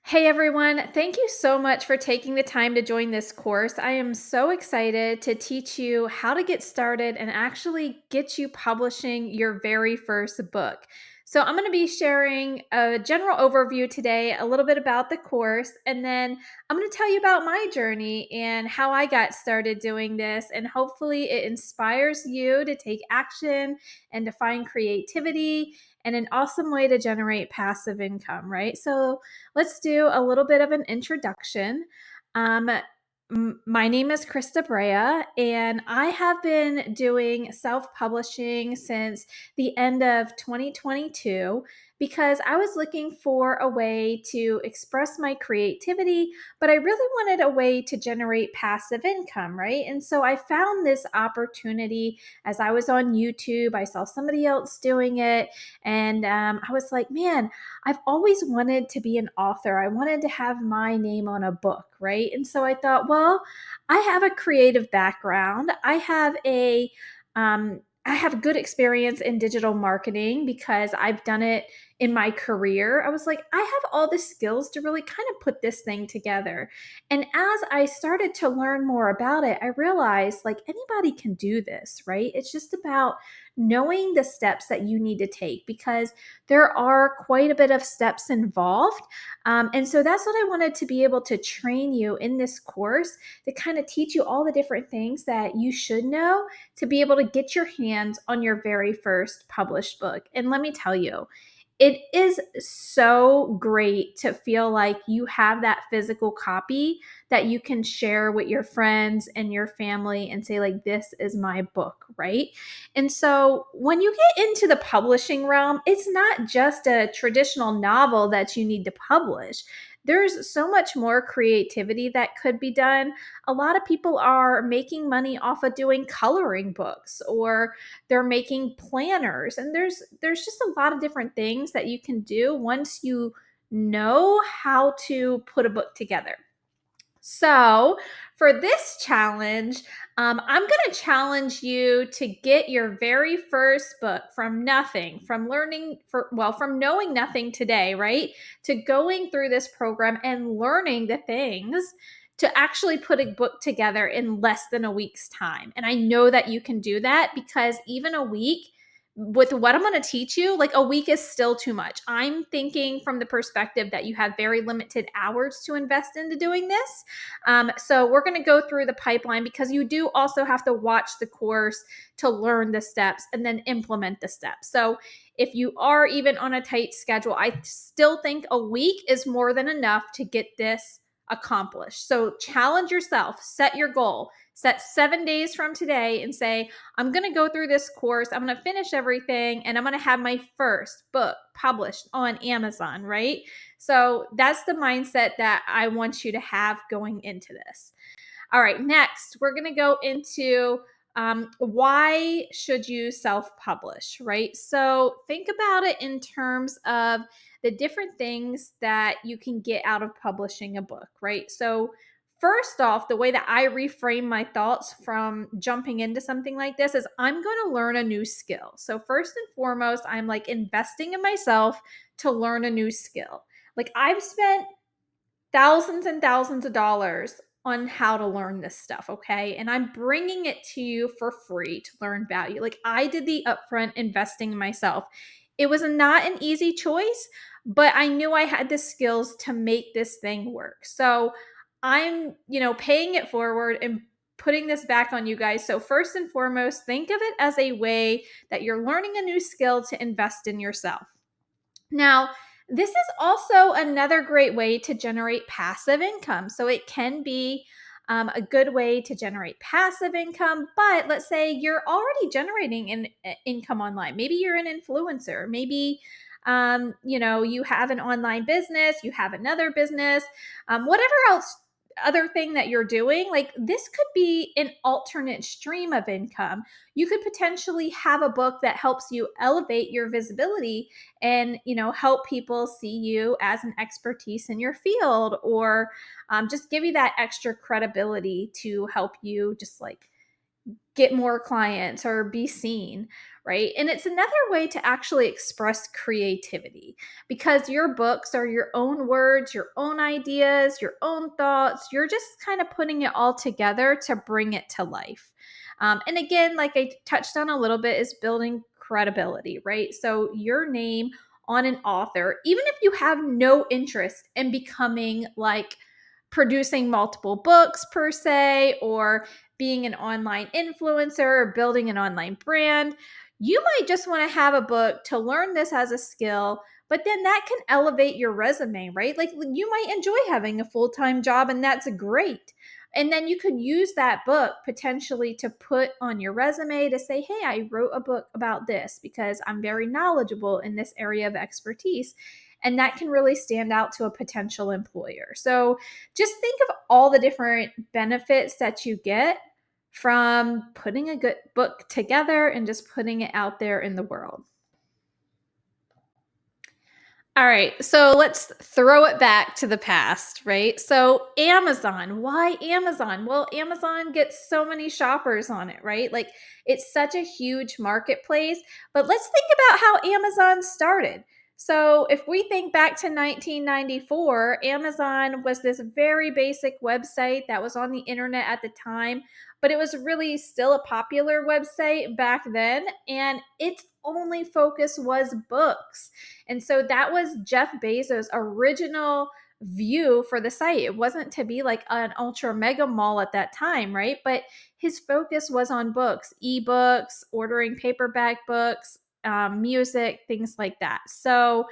Hey everyone, thank you so much for taking the time to join this course. I am so excited to teach you how to get started and actually get you publishing your very first book. So, I'm going to be sharing a general overview today, a little bit about the course, and then I'm going to tell you about my journey and how I got started doing this. And hopefully, it inspires you to take action and to find creativity and an awesome way to generate passive income, right? So, let's do a little bit of an introduction. Um, my name is Krista Brea, and I have been doing self publishing since the end of 2022 because I was looking for a way to express my creativity, but I really wanted a way to generate passive income, right? And so I found this opportunity as I was on YouTube. I saw somebody else doing it, and I was like, man, I've always wanted to be an author. I wanted to have my name on a book, right? And so I thought, well, I have a creative background. I have good experience in digital marketing because I've done it in my career. I was like, I have all the skills to really kind of put this thing together. And as I started to learn more about it, I realized like anybody can do this, right? It's just about knowing the steps that you need to take because there are quite a bit of steps involved. And so that's what I wanted to be able to train you in this course to kind of teach you all the different things that you should know to be able to get your hands on your very first published book. And let me tell you, it is so great to feel like you have that physical copy that you can share with your friends and your family and say like this is my book, right? And so when you get into the publishing realm, it's not just a traditional novel that you need to publish. There's so much more creativity that could be done. A lot of people are making money off of doing coloring books, or they're making planners, and there's just a lot of different things that you can do once you know how to put a book together. So, for this challenge, I'm going to challenge you to get your very first book from nothing, from from knowing nothing today, right? To going through this program and learning the things to actually put a book together in less than a week's time. And I know that you can do that because even a week with what I'm going to teach you, like a week is still too much. I'm thinking from the perspective that you have very limited hours to invest into doing this. So we're going to go through the pipeline because you do also have to watch the course to learn the steps and then implement the steps. So if you are even on a tight schedule, I still think a week is more than enough to get this accomplished. So challenge yourself, set your goal, set 7 days from today and say, I'm going to go through this course, I'm going to finish everything, and I'm going to have my first book published on Amazon, right? So that's the mindset that I want you to have going into this. All right, next, we're going to go into why should you self-publish, right? So think about it in terms of the different things that you can get out of publishing a book, right? So first off, the way that I reframe my thoughts from jumping into something like this is I'm going to learn a new skill. So first and foremost, I'm like investing in myself to learn a new skill. Like I've spent thousands and thousands of dollars on how to learn this stuff, okay? And I'm bringing it to you for free to learn value. Like I did the upfront investing in myself. It was not an easy choice, but I knew I had the skills to make this thing work. So I'm, paying it forward and putting this back on you guys. So first and foremost, think of it as a way that you're learning a new skill to invest in yourself. Now, this is also another great way to generate passive income. So it can be a good way to generate passive income. But let's say you're already generating income online. Maybe you're an influencer. Maybe you have an online business. You have another business. Whatever else other thing that you're doing, like this could be an alternate stream of income. You could potentially have a book that helps you elevate your visibility and help people see you as an expertise in your field, or just give you that extra credibility to help you just like get more clients or be seen, right? And it's another way to actually express creativity because your books are your own words, your own ideas, your own thoughts. You're just kind of putting it all together to bring it to life. And again, like I touched on a little bit, is building credibility, right? So your name on an author, even if you have no interest in becoming like producing multiple books per se, or being an online influencer or building an online brand, you might just want to have a book to learn this as a skill, but then that can elevate your resume, right? Like you might enjoy having a full time job, and that's great. And then you could use that book potentially to put on your resume to say, hey, I wrote a book about this because I'm very knowledgeable in this area of expertise. And that can really stand out to a potential employer. So just think of all the different benefits that you get from putting a good book together and just putting it out there in the world. All right, so let's throw it back to the past, right? So, Amazon. Why Amazon? Well, Amazon gets so many shoppers on it, right? Like, it's such a huge marketplace. But let's think about how Amazon started. So, if we think back to 1994, Amazon was this very basic website that was on the internet at the time, but it was really still a popular website back then. And its only focus was books. And so that was Jeff Bezos' original view for the site. It wasn't to be like an ultra mega mall at that time, right? But his focus was on books, ebooks, ordering paperback books, music, things like that. So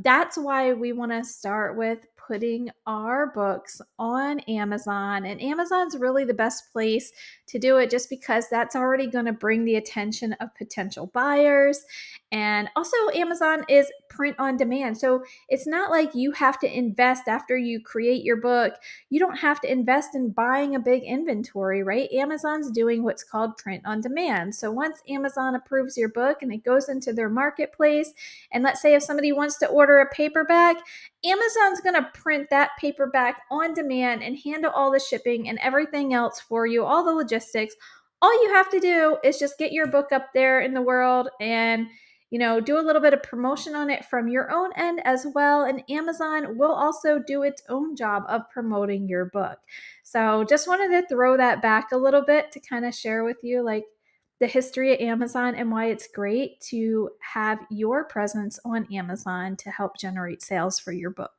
that's why we want to start with putting our books on Amazon. And Amazon's really the best place to do it just because that's already going to bring the attention of potential buyers. And also, Amazon is print on demand. So it's not like you have to invest after you create your book. You don't have to invest in buying a big inventory, right? Amazon's doing what's called print on demand. So once Amazon approves your book and it goes into their marketplace, and let's say if somebody wants to order a paperback, Amazon's going to print that paperback on demand and handle all the shipping and everything else for you, all the logistics. All you have to do is just get your book up there in the world and do a little bit of promotion on it from your own end as well. And Amazon will also do its own job of promoting your book. So just wanted to throw that back a little bit to kind of share with you like the history of Amazon and why it's great to have your presence on Amazon to help generate sales for your book.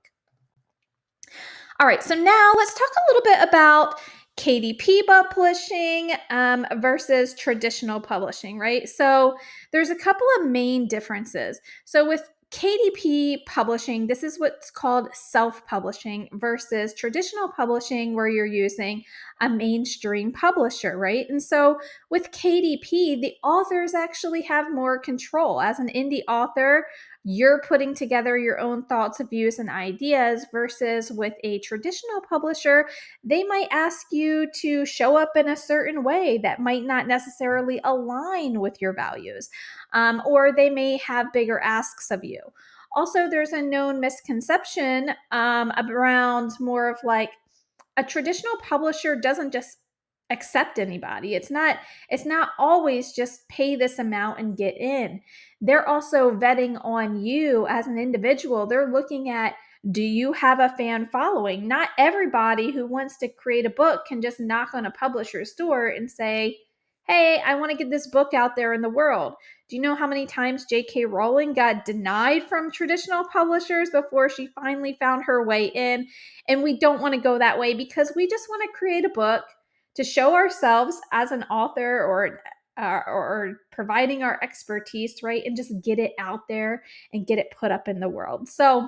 All right, so now let's talk a little bit about KDP publishing versus traditional publishing, right? So there's a couple of main differences. So with KDP publishing, this is what's called self publishing versus traditional publishing, where you're using a mainstream publisher, right? And so with KDP, the authors actually have more control. As an indie author, you're putting together your own thoughts, views, and ideas versus with a traditional publisher, they might ask you to show up in a certain way that might not necessarily align with your values, or they may have bigger asks of you. Also, there's a known misconception around more of like a traditional publisher doesn't just accept anybody. It's not always just pay this amount and get in. They're also vetting on you as an individual. They're looking at, do you have a fan following? Not everybody who wants to create a book can just knock on a publisher's door and say, hey, I want to get this book out there in the world. Do you know how many times J.K. Rowling got denied from traditional publishers before she finally found her way in? And we don't want to go that way because we just want to create a book to show ourselves as an author, or providing our expertise, right? And just get it out there and get it put up in the world. So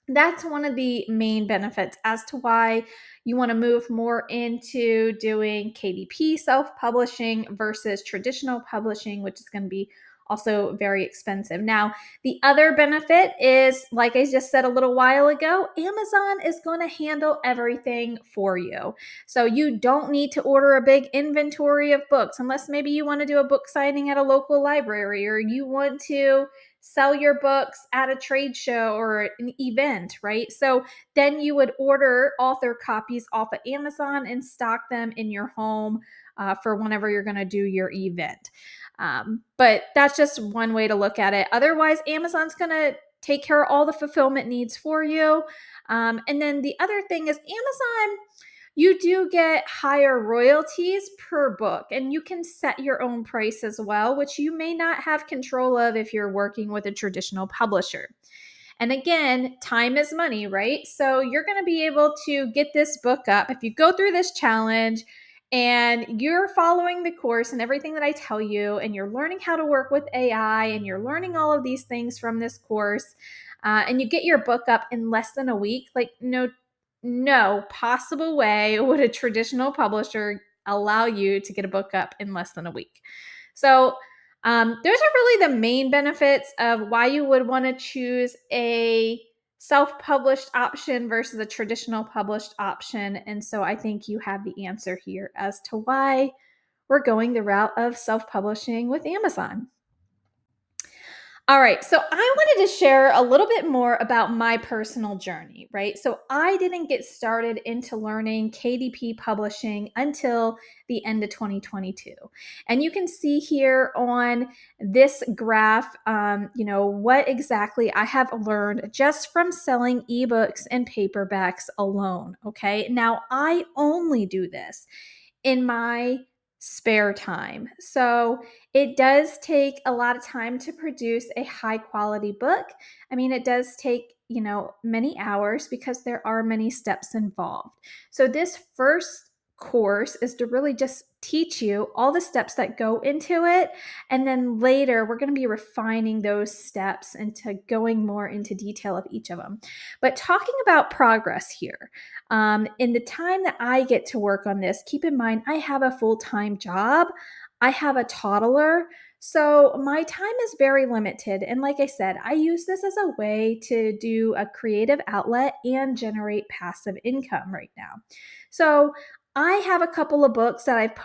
that's one of the main benefits as to why you want to move more into doing KDP self-publishing versus traditional publishing, which is going to be also very expensive. Now, the other benefit is, like I just said a little while ago, Amazon is going to handle everything for you. So you don't need to order a big inventory of books unless maybe you want to do a book signing at a local library, or you want to sell your books at a trade show or an event, right? So then you would order author copies off of Amazon and stock them in your home for whenever you're going to do your event. But that's just one way to look at it. Otherwise, Amazon's going to take care of all the fulfillment needs for you. And then the other thing is Amazon, you do get higher royalties per book, and you can set your own price as well, which you may not have control of if you're working with a traditional publisher. And again, time is money, right? So you're going to be able to get this book up if you go through this challenge and you're following the course and everything that I tell you, and you're learning how to work with AI, and you're learning all of these things from this course, and you get your book up in less than a week. Like, no possible way would a traditional publisher allow you to get a book up in less than a week. So those are really the main benefits of why you would want to choose a self-published option versus a traditional published option. And so I think you have the answer here as to why we're going the route of self-publishing with Amazon. All right, so I wanted to share a little bit more about my personal journey, right? So I didn't get started into learning KDP publishing until the end of 2022. And you can see here on this graph, what exactly I have learned just from selling ebooks and paperbacks alone, okay? Now, I only do this in my spare time. So it does take a lot of time to produce a high quality book. I mean, it does take, many hours because there are many steps involved. So this first course is to really just teach you all the steps that go into it. And then later, we're going to be refining those steps into going more into detail of each of them. But talking about progress here, in the time that I get to work on this, keep in mind, I have a full-time job. I have a toddler. So my time is very limited. And like I said, I use this as a way to do a creative outlet and generate passive income right now. So I have a couple of books that I've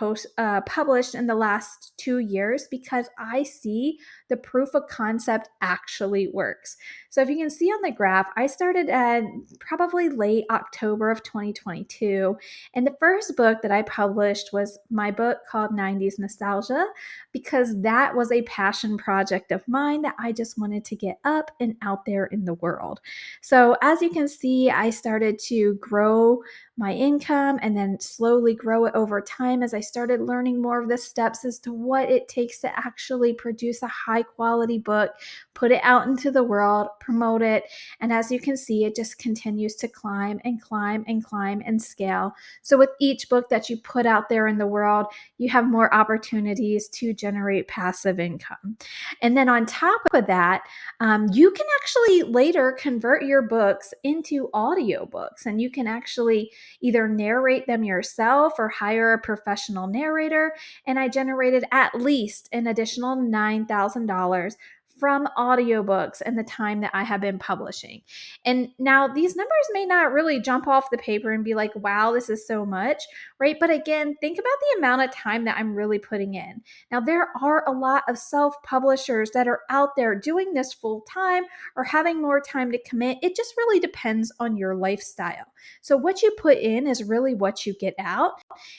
published in the last 2 years because I see the proof of concept actually works. So if you can see on the graph, I started at probably late October of 2022. And the first book that I published was my book called 90s Nostalgia, because that was a passion project of mine that I just wanted to get up and out there in the world. So as you can see, I started to grow my income and then slowly grow it over time as I started learning more of the steps as to what it takes to actually produce a high quality book, put it out into the world, promote it. And as you can see, it just continues to climb and climb and climb and scale. So with each book that you put out there in the world, you have more opportunities to generate passive income. And then on top of that, you can actually later convert your books into audiobooks, and you can actually either narrate them yourself or hire a professional narrator. And I generated at least an additional $9,000 from audiobooks in the time that I have been publishing. And now these numbers may not really jump off the paper and be like, wow, this is so much, right? But again, think about the amount of time that I'm really putting in. Now, there are a lot of self-publishers that are out there doing this full time or having more time to commit. It just really depends on your lifestyle. So what you put in is really what you get out.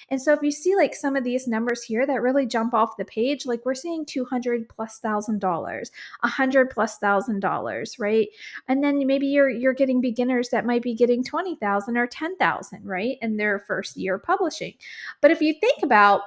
And so if you see like some of these numbers here that really jump off the page, like we're seeing $200,000+, $100,000+, right? And then maybe you're getting beginners that might be getting 20,000 or 10,000, right, in their first year publishing. But if you think about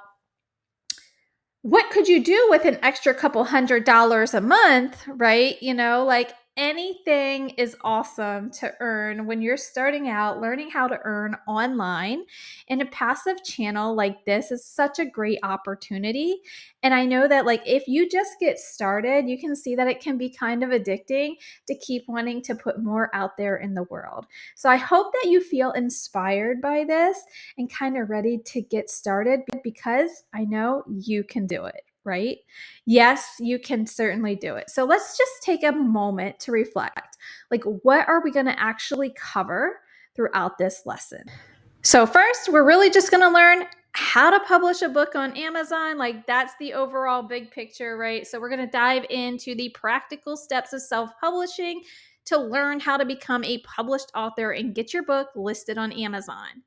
what could you do with an extra couple $100 a month, right? Like anything is awesome to earn when you're starting out learning how to earn online. And a passive channel like this is such a great opportunity. And I know that like if you just get started, you can see that it can be kind of addicting to keep wanting to put more out there in the world. So I hope that you feel inspired by this and kind of ready to get started, because I know you can do it, right? Yes, you can certainly do it. So let's just take a moment to reflect. Like, what are we going to actually cover throughout this lesson? So first, we're really just going to learn how to publish a book on Amazon. Like, that's the overall big picture, right? So we're going to dive into the practical steps of self-publishing to learn how to become a published author and get your book listed on Amazon.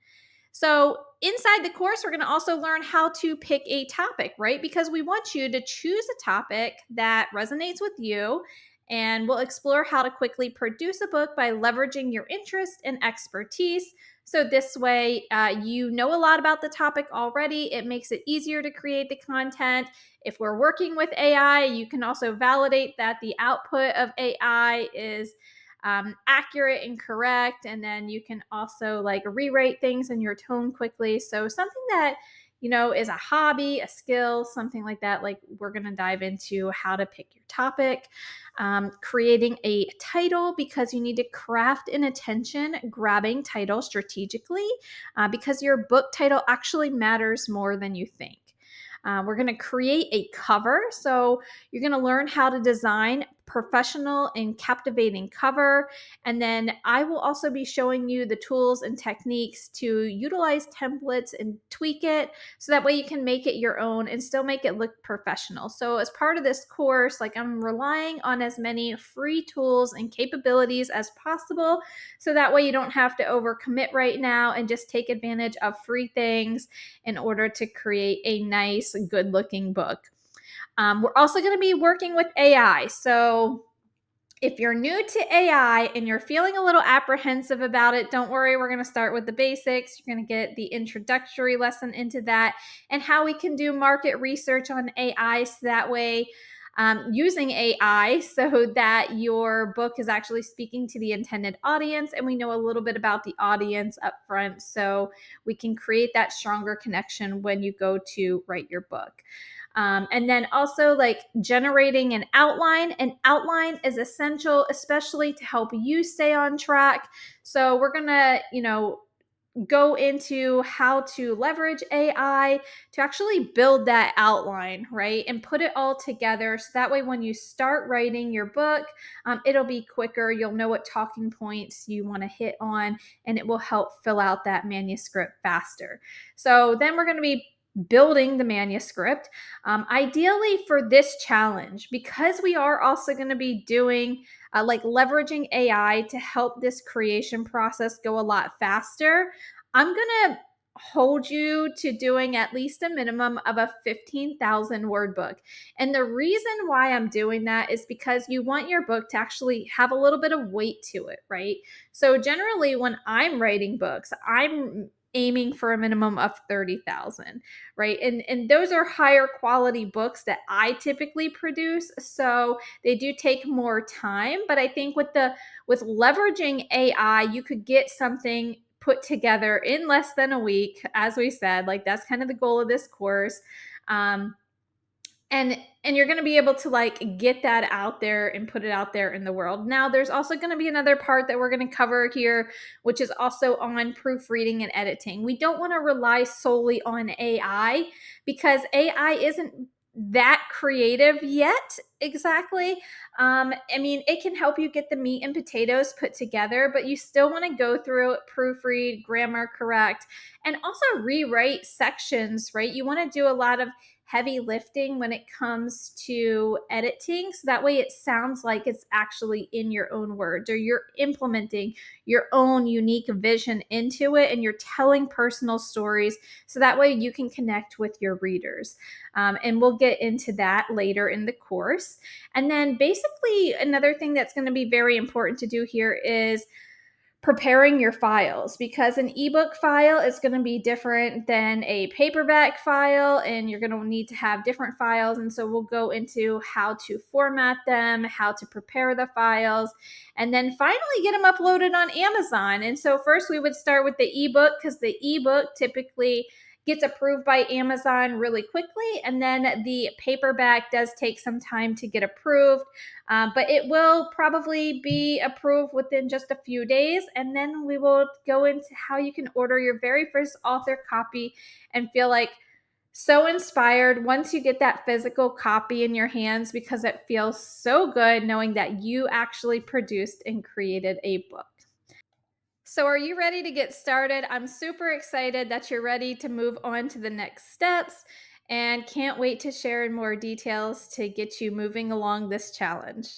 So, inside the course, we're going to also learn how to pick a topic, right? Because we want you to choose a topic that resonates with you. And we'll explore how to quickly produce a book by leveraging your interest and expertise. So, this way, you know a lot about the topic already. It makes it easier to create the content. If we're working with AI, you can also validate that the output of AI is accurate and correct. And then you can also like rewrite things in your tone quickly. So something that is a hobby, a skill, something like that. Like, we're going to dive into how to pick your topic, creating a title, because you need to craft an attention grabbing title strategically, because your book title actually matters more than you think. We're going to create a cover. So you're going to learn how to design professional and captivating cover. And then I will also be showing you the tools and techniques to utilize templates and tweak it so that way you can make it your own and still make it look professional. So as part of this course, like, I'm relying on as many free tools and capabilities as possible so that way you don't have to overcommit right now and just take advantage of free things in order to create a nice, good looking book. We're also going to be working with AI. So, if you're new to AI and you're feeling a little apprehensive about it, don't worry. We're going to start with the basics. You're going to get the introductory lesson into that and how we can do market research on AI, so that way, using AI, so that your book is actually speaking to the intended audience. And we know a little bit about the audience up front, so we can create that stronger connection when you go to write your book. And then also, like, generating an outline. An outline is essential, especially to help you stay on track. So we're going to, go into how to leverage AI to actually build that outline, right? And put it all together. So that way, when you start writing your book, it'll be quicker. You'll know what talking points you want to hit on, and it will help fill out that manuscript faster. So then we're going to be building the manuscript. Ideally, for this challenge, because we are also going to be doing like leveraging AI to help this creation process go a lot faster, I'm going to hold you to doing at least a minimum of a 15,000 word book. And the reason why I'm doing that is because you want your book to actually have a little bit of weight to it, right? So generally, when I'm writing books, I'm aiming for a minimum of 30,000, right? And those are higher quality books that I typically produce, so they do take more time. But I think with leveraging AI, you could get something put together in less than a week. As we said, like, that's kind of the goal of this course. um, and you're going to be able to like get that out there and put it out there in the world. Now, there's also going to be another part that we're going to cover here, which is also on proofreading and editing. We don't want to rely solely on AI, because AI isn't that creative yet exactly. I mean, it can help you get the meat and potatoes put together, but you still want to go through it, proofread, grammar correct, and also rewrite sections, right? You want to do a lot of heavy lifting when it comes to editing, so that way it sounds like it's actually in your own words, or you're implementing your own unique vision into it, and you're telling personal stories, so that way you can connect with your readers. And we'll get into that later in the course. And then basically, another thing that's going to be very important to do here is preparing your files, because an ebook file is going to be different than a paperback file, and you're going to need to have different files. And so we'll go into how to format them, how to prepare the files, and then finally get them uploaded on Amazon. And so first we would start with the ebook, because the ebook typically gets approved by Amazon really quickly, and then the paperback does take some time to get approved. But it will probably be approved within just a few days. And then we will go into how you can order your very first author copy and feel like so inspired once you get that physical copy in your hands, because it feels so good knowing that you actually produced and created a book. So, are you ready to get started? I'm super excited that you're ready to move on to the next steps and can't wait to share in more details to get you moving along this challenge.